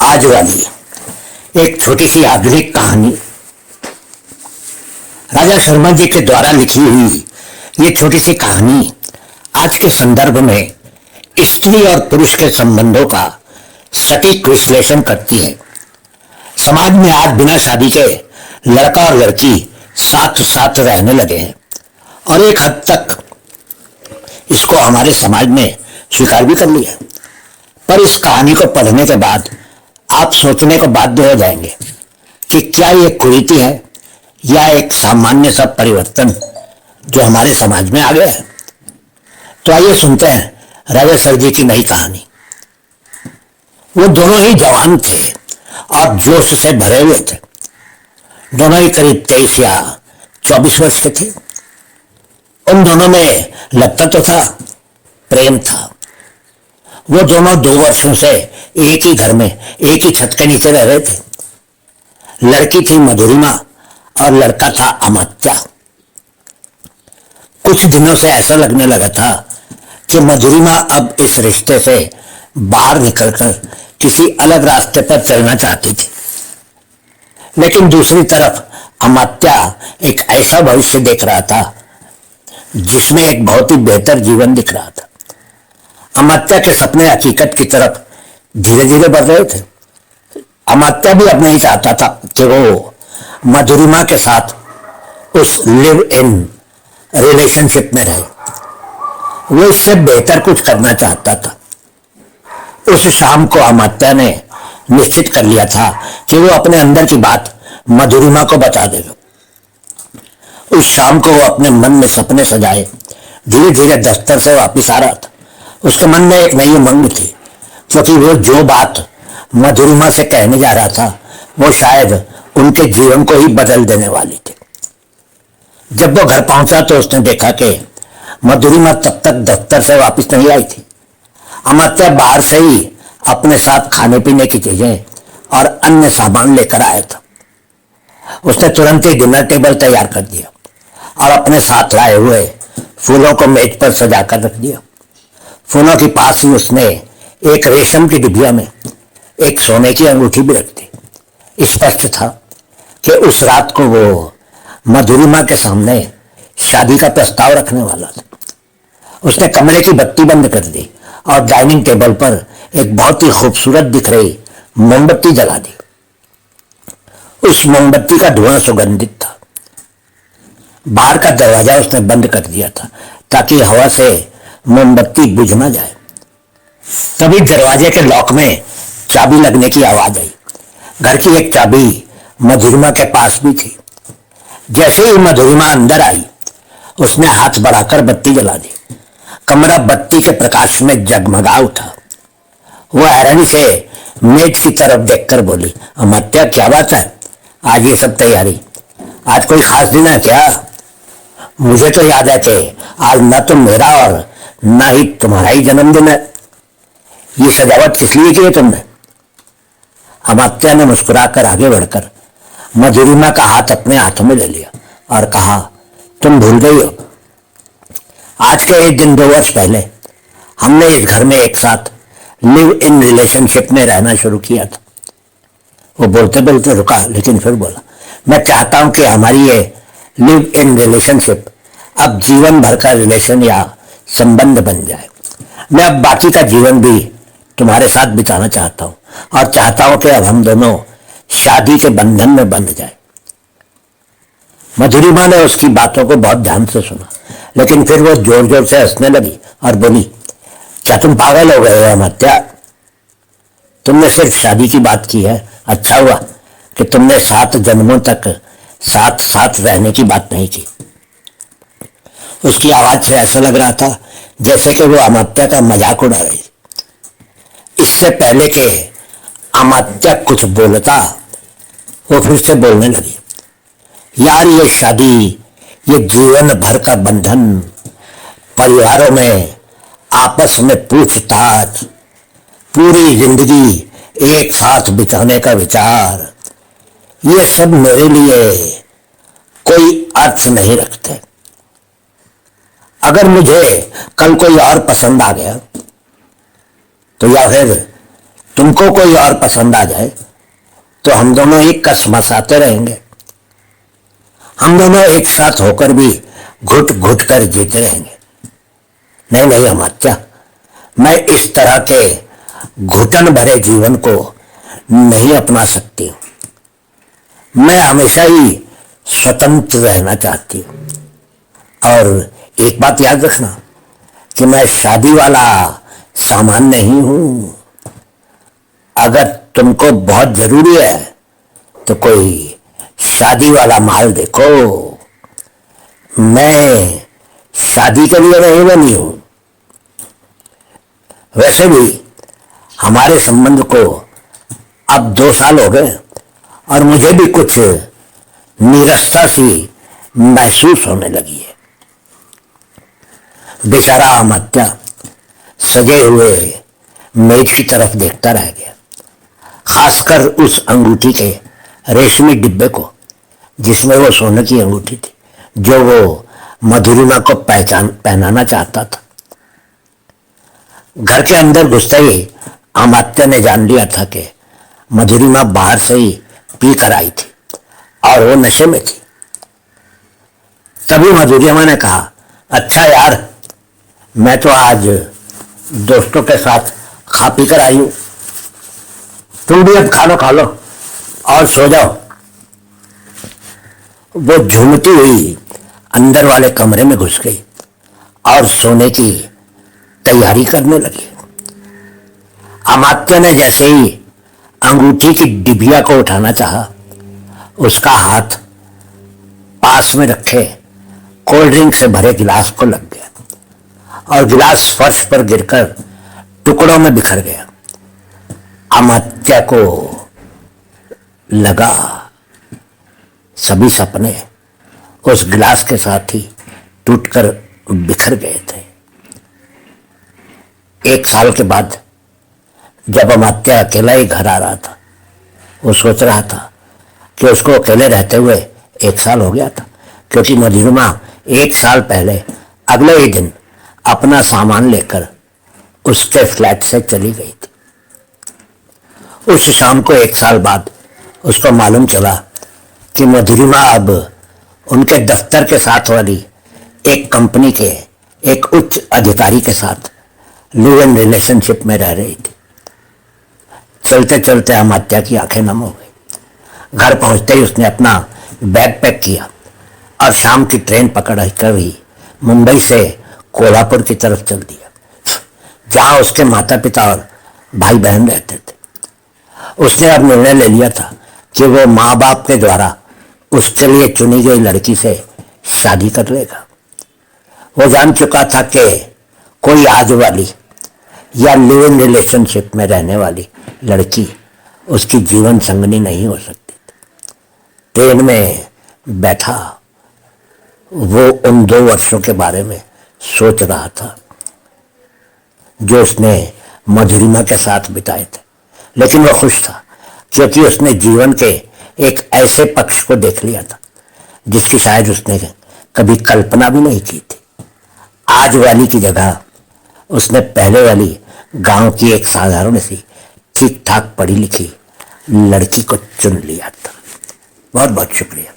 आज वाली एक छोटी सी आधुनिक कहानी राजा शर्मा जी के द्वारा लिखी हुई ये छोटी सी कहानी आज के संदर्भ में स्त्री और पुरुष के संबंधों का सटीक विश्लेषण करती है। समाज में आज बिना शादी के लड़का और लड़की साथ साथ रहने लगे हैं और एक हद तक इसको हमारे समाज में स्वीकार भी कर लिया। पर इस कहानी को पढ़ने के बाद आप सोचने को बाध्य हो जाएंगे कि क्या ये कुरीति है या एक सामान्य सा परिवर्तन जो हमारे समाज में आ गया है। तो आइए सुनते हैं राजा सर जी की नई कहानी। वो दोनों ही जवान थे और जोश से भरे हुए थे। दोनों ही करीब 23 या 24 वर्ष के थे। उन दोनों में लगता तो था, प्रेम था। वो दोनों 2 वर्षों से एक ही घर में एक ही छत के नीचे रह रहे थे। लड़की थी मधुरिमा और लड़का था अमात्या। कुछ दिनों से ऐसा लगने लगा था कि मधुरिमा अब इस रिश्ते से बाहर निकलकर किसी अलग रास्ते पर चलना चाहती थी, लेकिन दूसरी तरफ अमात्या एक ऐसा भविष्य देख रहा था जिसमें एक बहुत ही बेहतर जीवन दिख रहा था। अमात्या के सपने हकीकत की तरफ धीरे धीरे बढ़ रहे थे। अमात्या भी अब नहीं चाहता था कि वो मधुरिमा के साथ उस लिव इन रिलेशनशिप में रहे। वो इससे बेहतर कुछ करना चाहता था। उस शाम को अमात्या ने निश्चित कर लिया था कि वो अपने अंदर की बात मधुरिमा को बता देगा। उस शाम को वो अपने मन में सपने सजाए धीरे धीरे दफ्तर से वापस आ रहा था। उसके मन में एक नई उमंग थी, क्योंकि वो जो बात मधुरिमा से कहने जा रहा था वो शायद उनके जीवन को ही बदल देने वाली थी। जब वो घर पहुंचा तो उसने देखा कि मधुरिमा तब तक दफ्तर से वापस नहीं आई थी। अमात्या बाहर से ही अपने साथ खाने पीने की चीजें और अन्य सामान लेकर आया था। उसने तुरंत ही डिनर टेबल तैयार कर दिया और अपने साथ लाए हुए फूलों को मेज पर सजा कर रख दिया। फूलों के पास ही उसने एक रेशम की डिबिया में एक सोने की अंगूठी भी रख दी। स्पष्ट था कि उस रात को वो मधुरिमा के सामने शादी का प्रस्ताव रखने वाला था। उसने कमरे की बत्ती बंद कर दी और डाइनिंग टेबल पर एक बहुत ही खूबसूरत दिख रही मोमबत्ती जला दी। उस मोमबत्ती का धुआं सुगंधित था। बाहर का दरवाजा उसने बंद कर दिया था ताकि हवा से मोमबत्ती बुझ ना जाए। तभी दरवाजे के लॉक में चाबी लगने की आवाज आई। घर की एक चाबी मधुरिमा के पास भी थी। जैसे ही मधुरिमा अंदर आई उसने हाथ बढ़ाकर बत्ती जला दी। कमरा बत्ती के प्रकाश में जगमगा उठा। वो हैरानी से मेज की तरफ देखकर बोली, अमात्या क्या बात है, आज ये सब तैयारी, आज कोई खास दिन है क्या? मुझे तो याद है कि आज न तो मेरा और ना ही तुम्हारा ही जन्मदिन है। ये सजावट किस लिए की है तुमने? अमात्या ने मुस्कुराकर आगे बढ़कर मधुरिमा का हाथ अपने हाथों में ले लिया और कहा, तुम भूल गई हो, आज के एक दिन 2 वर्ष पहले हमने इस घर में एक साथ लिव इन रिलेशनशिप में रहना शुरू किया था। वो बोलते बोलते रुका, लेकिन फिर बोला, मैं चाहता हूं कि हमारी ये लिव इन रिलेशनशिप अब जीवन भर का रिलेशन या संबंध बन जाए। मैं अब बाकी का जीवन भी तुम्हारे साथ बिताना चाहता हूं और चाहता हूं कि अब हम दोनों शादी के बंधन में बंध जाए। मधुरिमा ने उसकी बातों को बहुत ध्यान से सुना, लेकिन फिर वो जोर जोर से हंसने लगी और बोली, क्या तुम पागल हो गए हो अमात्या? तुमने सिर्फ शादी की बात की है। अच्छा हुआ कि तुमने 7 जन्मों तक साथ साथ रहने की बात नहीं की। उसकी आवाज से ऐसा लग रहा था जैसे कि वो अमात्या का मजाक उड़ा रही। इससे पहले कि अमात्या कुछ बोलता वो फिर से बोलने लगी, यार ये शादी, ये जीवन भर का बंधन, परिवारों में आपस में पूछताछ, पूरी जिंदगी एक साथ बिताने का विचार, ये सब मेरे लिए कोई अर्थ नहीं रखते। अगर मुझे कल कोई और पसंद आ गया तो या फिर तुमको कोई और पसंद आ जाए तो हम दोनों एक कसमस आते रहेंगे, हम दोनों एक साथ होकर भी घुट घुट कर जीते रहेंगे। नहीं नहीं अमात्या, मैं इस तरह के घुटन भरे जीवन को नहीं अपना सकती हूं। मैं हमेशा ही स्वतंत्र रहना चाहती हूं। और एक बात याद रखना कि मैं शादी वाला सामान नहीं हूं। अगर तुमको बहुत जरूरी है तो कोई शादी वाला माल देखो, मैं शादी के लिए नहीं बनी हूं। वैसे भी हमारे संबंध को अब 2 साल हो गए और मुझे भी कुछ नीरसता सी महसूस होने लगी है। बेचारा अमात्या सजे हुए मेज की तरफ देखता रह गया, खासकर उस अंगूठी के रेशमी डिब्बे को जिसमें वो सोने की अंगूठी थी, जो वो मधुरिमा को पहनाना चाहता था। घर के अंदर घुसते ही अमात्या ने जान लिया था कि मधुरिमा बाहर से ही पी कर आई थी और वो नशे में थी। तभी मधुरिमा ने कहा, अच्छा यार, मैं तो आज दोस्तों के साथ खा पी कर आई हूं, तुम भी अब खा लो और सो जाओ। वो झूमती हुई अंदर वाले कमरे में घुस गई और सोने की तैयारी करने लगी। अमात्या ने जैसे ही अंगूठी की डिबिया को उठाना चाहा, उसका हाथ पास में रखे कोल्ड ड्रिंक से भरे गिलास को लग गया और गिलास फर्श पर गिरकर टुकड़ों में बिखर गया। अमात्या को लगा सभी सपने उस गिलास के साथ ही टूटकर बिखर गए थे। 1 साल के बाद जब अमात्या अकेला ही घर आ रहा था, वो सोच रहा था कि उसको अकेले रहते हुए 1 साल हो गया था, क्योंकि मधुरिमा 1 साल पहले अगले ही दिन अपना सामान लेकर उसके फ्लैट से चली गई थी। उस शाम को 1 साल बाद उसको मालूम चला कि मधुरिमा अब उनके दफ्तर के साथ वाली एक कंपनी के एक उच्च अधिकारी के साथ लिव इन रिलेशनशिप में रह रही थी। चलते चलते अमात्या की आंखें नम हो गई। घर पहुंचते ही उसने अपना बैग पैक किया और शाम की ट्रेन पकड़ कर ही मुंबई से कोल्हापुर की तरफ चल दिया, जहां उसके माता पिता और भाई बहन रहते थे। उसने अब निर्णय ले लिया था कि वो माँ बाप के द्वारा उसके लिए चुनी गई लड़की से शादी कर लेगा। वो जान चुका था कि कोई आज वाली या लिव इन रिलेशनशिप में रहने वाली लड़की उसकी जीवन संगनी नहीं हो सकती थी। ट्रेन में बैठा वो उन 2 वर्षों के बारे में सोच रहा था जो उसने मधुरिमा के साथ बिताए थे, लेकिन वह खुश था क्योंकि उसने जीवन के एक ऐसे पक्ष को देख लिया था जिसकी शायद उसने कभी कल्पना भी नहीं की थी। आज वाली की जगह उसने पहले वाली गांव की एक साधारण सी ठीक ठाक पढ़ी लिखी लड़की को चुन लिया था। बहुत बहुत शुक्रिया।